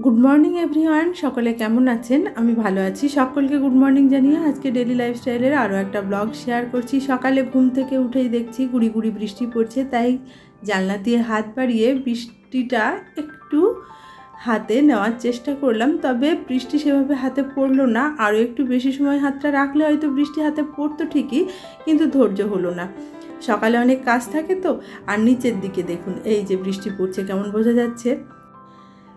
Good morning everyone, সকলে কেমন আছেন? আমি ভালো আছি। সকলকে গুড মর্নিং জানিয়ে আজকে ডেলি লাইফস্টাইলের আরও একটা ব্লগ শেয়ার করছি। সকালে ঘুম থেকে উঠেই দেখছি গুড়ি গুড়ি বৃষ্টি পড়ছে, তাই জানলা দিয়ে হাত বাড়িয়ে বৃষ্টিটা একটু হাতে নেওয়ার চেষ্টা করলাম। তবে বৃষ্টি সেভাবে হাতে পড়লো না। আরও একটু বেশি সময় হাতটা রাখলে হয়তো বৃষ্টি হাতে পড়তো ঠিকই, কিন্তু ধৈর্য হলো না। সকালে অনেক কাজ থাকে তো। আর নিচের দিকে দেখুন, এই যে বৃষ্টি পড়ছে, কেমন বোঝা যাচ্ছে।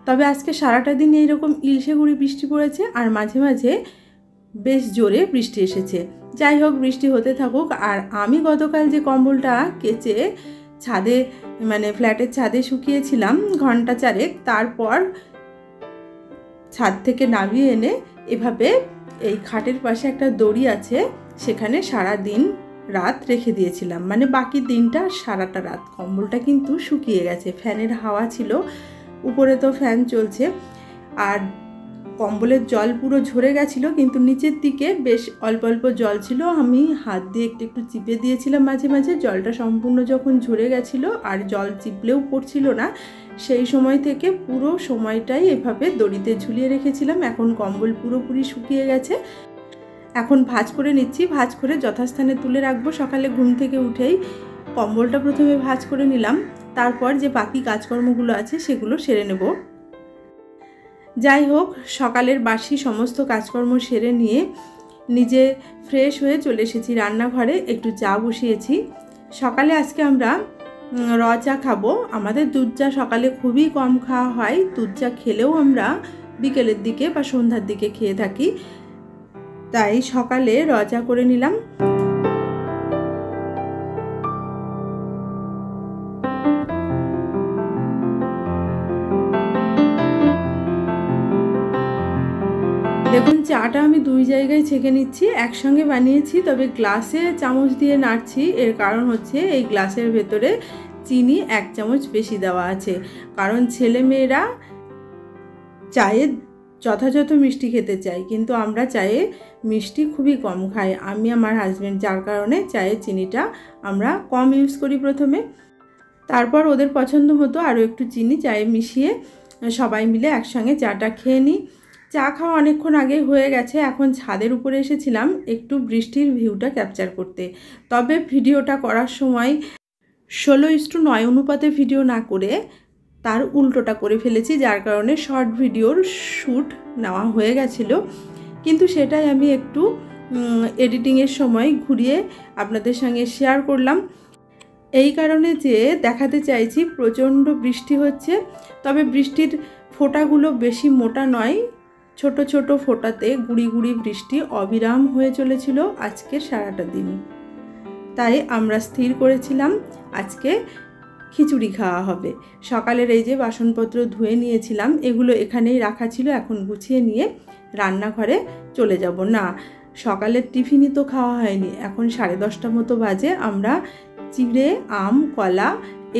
তবে আজকে সারাটা দিন এইরকম ইলশে গুঁড়ি বৃষ্টি পড়েছে, আর মাঝে মাঝে বেশ জোরে বৃষ্টি এসেছে। যাই হোক, বৃষ্টি হতে থাকুক। আর আমি গতকাল যে কম্বলটা কেচে ছাদে ফ্ল্যাটের ছাদে শুকিয়েছিলাম ঘন্টা চারেক, তারপর ছাদ থেকে নামিয়ে এনে এভাবে এই খাটের পাশে একটা দড়ি আছে, সেখানে সারা দিন রাত রেখে দিয়েছিলাম। বাকি দিনটা সারাটা রাত কম্বলটা কিন্তু শুকিয়ে গেছে। ফ্যানের হাওয়া ছিল, উপরে তো ফ্যান চলছে, আর কম্বলের জল পুরো ঝরে গেছিলো, কিন্তু নিচের দিকে বেশ অল্প অল্প জল ছিল। আমি হাত দিয়ে একটু একটু চিপে দিয়েছিলাম মাঝে মাঝে। জলটা সম্পূর্ণ যখন ঝরে গেছিলো আর জল চিপলেও পড়ছিল না, সেই সময় থেকে পুরো সময়টাই এভাবে দড়িতে ঝুলিয়ে রেখেছিলাম। এখন কম্বল পুরোপুরি শুকিয়ে গেছে। এখন ভাঁজ করে নিচ্ছি, ভাঁজ করে যথাস্থানে তুলে রাখবো। সকালে ঘুম থেকে উঠেই কম্বলটা প্রথমে ভাঁজ করে নিলাম, তারপর যে বাকি কাজকর্মগুলো আছে সেগুলো সেরে নেব। যাই হোক, সকালের বাসি সমস্ত কাজকর্ম সেরে নিয়ে নিজে ফ্রেশ হয়ে চলে এসেছি রান্নাঘরে। একটু চা বসিয়েছি। সকালে আজকে আমরা র চা খাবো। আমাদের দুধ চা সকালে খুবই কম খাওয়া হয়। দুধ চা খেলেও আমরা বিকেলের দিকে বা সন্ধ্যার দিকে খেয়ে থাকি, তাই সকালে র চা করে নিলাম। দেখুন, চাটা আমি দুই জায়গায় ছেঁকে নিচ্ছি, একসঙ্গে বানিয়েছি। তবে গ্লাসে চামচ দিয়ে নাড়ছি, এর কারণ হচ্ছে এই গ্লাসের ভেতরে চিনি 1 চামচ বেশি দেওয়া আছে। কারণ ছেলে মেয়েরা চায়ে যথাযথ মিষ্টি খেতে চাই, কিন্তু আমরা চায়ে মিষ্টি খুবই কম খাই, আমি আমার হাজব্যান্ড। যার কারণে চায়ে চিনিটা আমরা কম ইউজ করি প্রথমে, তারপর ওদের পছন্দ মতো আরও একটু চিনি চায়ে মিশিয়ে সবাই মিলে একসঙ্গে চাটা খেয়ে নিই। চা খাওয়া অনেকক্ষণ আগে হয়ে গেছে। এখন ছাদের উপরে এসেছিলাম একটু বৃষ্টির ভিউটা ক্যাপচার করতে। তবে ভিডিওটা করার সময় 16:9 অনুপাতে ভিডিও না করে তার উল্টোটা করে ফেলেছি, যার কারণে শর্ট ভিডিওর শ্যুট নেওয়া হয়ে গেছিলো। কিন্তু সেটাই আমি একটু এডিটিংয়ের সময় ঘুরিয়ে আপনাদের সঙ্গে শেয়ার করলাম, এই কারণে যে দেখাতে চাইছি প্রচণ্ড বৃষ্টি হচ্ছে। তবে বৃষ্টির ফোঁটাগুলো বেশি মোটা নয়, ছোট ছোট ফোঁটাতে গুড়ি গুড়ি বৃষ্টি অবিরাম হয়ে চলেছিল আজকে সারাটা দিন। তাই আমরা স্থির করেছিলাম আজকে খিচুড়ি খাওয়া হবে। সকালের এই যে বাসনপত্র ধুয়ে নিয়েছিলাম, এগুলো এখানেই রাখা ছিল। এখন গুছিয়ে নিয়ে রান্নাঘরে চলে যাব। না, সকালের টিফিনই তো খাওয়া হয়নি। এখন 10:30 মতো বাজে। আমরা চিড়ে, আম, কলা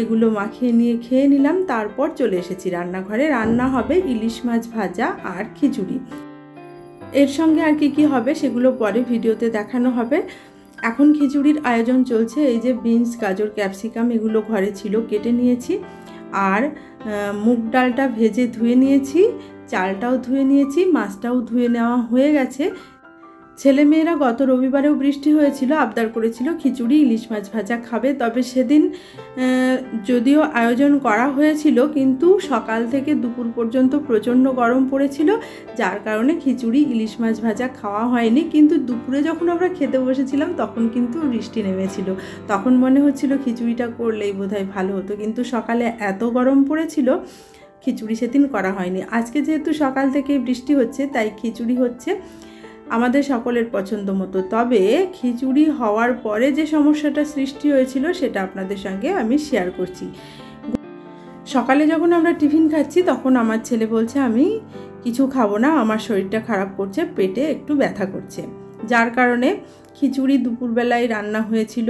এগুলো মাখিয়ে নিয়ে খেয়ে নিলাম, তারপর চলে এসেছি রান্নাঘরে। রান্না হবে ইলিশ মাছ ভাজা আর খিচুড়ি। এর সঙ্গে আর কি হবে সেগুলো পরে ভিডিওতে দেখানো হবে। এখন খিচুড়ির আয়োজন চলছে। এই যে বিনস, গাজর, ক্যাপসিকাম এগুলো ঘরে ছিল, কেটে নিয়েছি। আর মুগ ডালটা ভেজে ধুয়ে নিয়েছি, চালটাও ধুয়ে নিয়েছি, মাছটাও ধুয়ে নেওয়া হয়ে গেছে। ছেলেমেয়েরা গত রবিবারেও বৃষ্টি হয়েছিল, আবদার করেছিল খিচুড়ি ইলিশ মাছ ভাজা খাবে। তবে সেদিন যদিও আয়োজন করা হয়েছিল, কিন্তু সকাল থেকে দুপুর পর্যন্ত প্রচণ্ড গরম পড়েছিল, যার কারণে খিচুড়ি ইলিশ মাছ ভাজা খাওয়া হয়নি। কিন্তু দুপুরে যখন আমরা খেতে বসেছিলাম তখন কিন্তু বৃষ্টি নেমেছিল। তখন মনে হচ্ছিল খিচুড়িটা করলেই বোধহয় ভালো হতো, কিন্তু সকালে এত গরম পড়েছিল খিচুড়ি সেদিন করা হয়নি। আজকে যেহেতু সকাল থেকে বৃষ্টি হচ্ছে, তাই খিচুড়ি হচ্ছে আমাদের সকলের পছন্দ মতো। তবে খিচুড়ি হওয়ার পরে যে সমস্যাটা সৃষ্টি হয়েছিল সেটা আপনাদের সঙ্গে আমি শেয়ার করছি। সকালে যখন আমরা টিফিন খাচ্ছি তখন আমার ছেলে বলছে আমি কিছু খাবো না, আমার শরীরটা খারাপ করছে, পেটে একটু ব্যথা করছে। যার কারণে খিচুড়ি দুপুরবেলায় রান্না হয়েছিল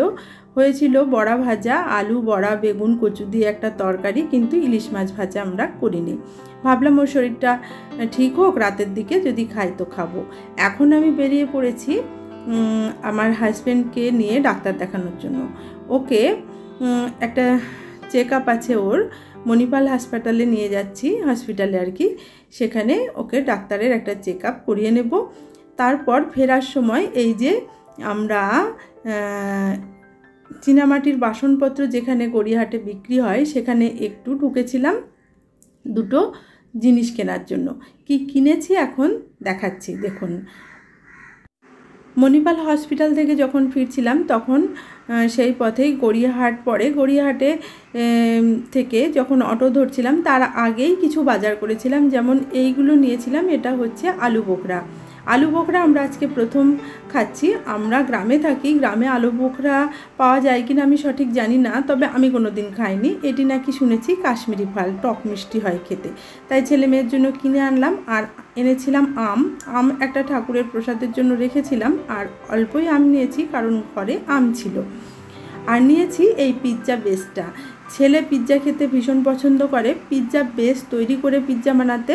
বড়া ভাজা, আলু বড়া, বেগুন, কচু দিয়ে একটা তরকারি, কিন্তু ইলিশ মাছ ভাজা আমরা করিনি। ভাবলাম ওর শরীরটা ঠিক হোক, রাতের দিকে যদি খাই তো খাবো। এখন আমি বেরিয়ে পড়েছি আমার হাজব্যান্ডকে নিয়ে ডাক্তার দেখানোর জন্য। ওকে একটা চেক আপ আছে ওর, মণিপাল হাসপাতালে নিয়ে যাচ্ছি, হসপিটালে আর কি। সেখানে ওকে ডাক্তারের একটা চেক আপ করিয়ে নেব। তারপর ফেরার সময় এই যে আমরা চীনামাটির বাসনপত্র যেখানে গড়িয়াহাটে বিক্রি হয় সেখানে একটু ঢুকেছিলাম দুটো জিনিস কেনার জন্য। কি কিনেছি এখন দেখাচ্ছি, দেখুন। মণিপাল হসপিটাল থেকে যখন ফিরছিলাম তখন সেই পথেই গড়িয়াহাট পড়ে। গড়িয়াহাটে থেকে যখন অটো ধরছিলাম তার আগেই কিছু বাজার করেছিলাম, যেমন এইগুলো নিয়েছিলাম। এটা হচ্ছে আলু বোখরা। আলু বোখরা আমরা আজকে প্রথম খাচ্ছি। আমরা গ্রামে থাকি, গ্রামে আলু বোখরা পাওয়া যায় কিনা আমি সঠিক জানি না, তবে আমি কোনো দিন খাইনি। এটি নাকি শুনেছি কাশ্মীরি ফল, টক মিষ্টি হয় খেতে, তাই ছেলে মেয়ের জন্য কিনে আনলাম। আর এনেছিলাম আম একটা ঠাকুরের প্রসাদের জন্য রেখেছিলাম, আর অল্পই আম নিয়েছি কারণ ঘরে আম ছিল। আর নিয়েছি এই পিৎজা বেসটা। ছেলে পিৎজা খেতে ভীষণ পছন্দ করে। পিৎজা বেস তৈরি করে পিৎজা বানাতে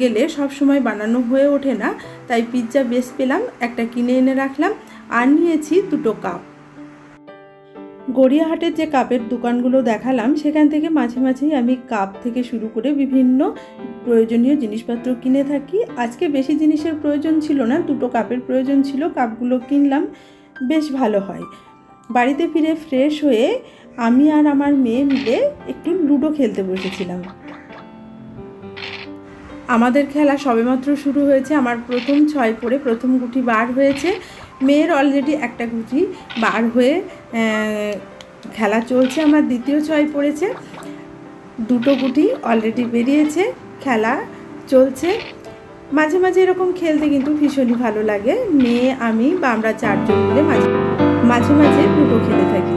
গেলে সব সময় বানানো হয়ে ওঠে না, তাই পিৎজা বেস পেলাম, একটা কিনে এনে রাখলাম। আর নিয়েছি দুটো কাপ। গড়িয়াহাটের যে কাপের দোকানগুলো দেখালাম সেখান থেকে মাঝে মাঝেই আমি কাপ থেকে শুরু করে বিভিন্ন প্রয়োজনীয় জিনিসপত্র কিনে থাকি। আজকে বেশি জিনিসের প্রয়োজন ছিল না, দুটো কাপের প্রয়োজন ছিল, কাপগুলো কিনলাম, বেশ ভালো হয়। বাড়িতে ফিরে ফ্রেশ হয়ে আমি আর আমার মেয়ে মিলে একটু লুডো খেলতে বসেছিলাম। আমাদের খেলা সবেমাত্র শুরু হয়েছে। আমার প্রথম 6 পড়ে প্রথম গুটি বার হয়েছে। মেয়ের অলরেডি একটা গুটি বার হয়ে খেলা চলছে। আমার দ্বিতীয় 6 পড়েছে, দুটো গুটি অলরেডি বেরিয়েছে, খেলা চলছে। মাঝে মাঝে এরকম খেলতে কিন্তু ভীষণই ভালো লাগে। মেয়ে, আমি বা আমরা 4 জন মিলে মাঝে মাঝে লুডো খেলে থাকি।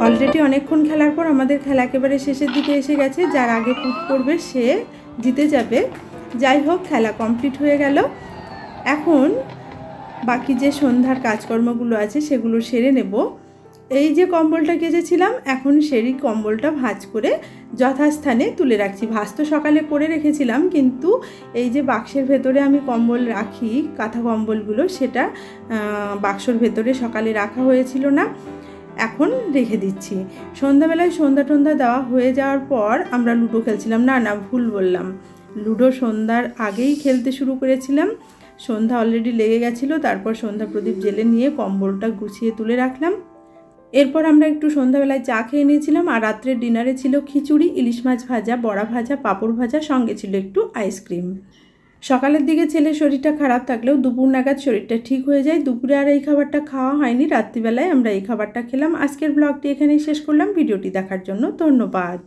অলরেডি অনেকক্ষণ খেলার পর আমাদের খেলা একেবারে শেষের দিকে এসে গেছে। যার আগে পুট করবে সে জিতে যাবে। যাই হোক, খেলা কমপ্লিট হয়ে গেল। এখন বাকি যে সন্ধ্যার কাজকর্মগুলো আছে সেগুলো সেরে নেব। এই যে কম্বলটা কেচেছিলাম, এখন সেই কম্বলটা ভাঁজ করে যথাস্থানে তুলে রাখছি। ভাঁজ তো সকালে করে রেখেছিলাম, কিন্তু এই যে বাক্সের ভেতরে আমি কম্বল রাখি, কাঁথা কম্বলগুলো, সেটা বাক্সর ভেতরে সকালে রাখা হয়েছিল না, এখন রেখে দিচ্ছি। সন্ধ্যাবেলায় সন্ধ্যা দেওয়া হয়ে যাওয়ার পর আমরা লুডো খেলছিলাম। না ভুল বললাম, লুডো সন্ধ্যার আগেই খেলতে শুরু করেছিলাম। সন্ধ্যা অলরেডি লেগে গেছিলো। তারপর সন্ধ্যা প্রদীপ জেলে নিয়ে কম্বলটা গুছিয়ে তুলে রাখলাম। এরপর আমরা একটু সন্ধ্যাবেলায় চা খেয়ে নিয়েছিলাম। আর রাত্রের ডিনারে ছিল খিচুড়ি, ইলিশ মাছ ভাজা, বড়া ভাজা, পাঁপড় ভাজা, সঙ্গে ছিল একটু আইসক্রিম। সকালের দিকে ছেলের শরীরটা খারাপ থাকলেও দুপুর নাগাদ শরীরটা ঠিক হয়ে যায়। দুপুরে আর এই খাবারটা খাওয়া হয়নি, রাত্রিবেলায় আমরা এই খাবারটা খেলাম। আজকের ব্লগটি এখানেই শেষ করলাম। ভিডিওটি দেখার জন্য ধন্যবাদ।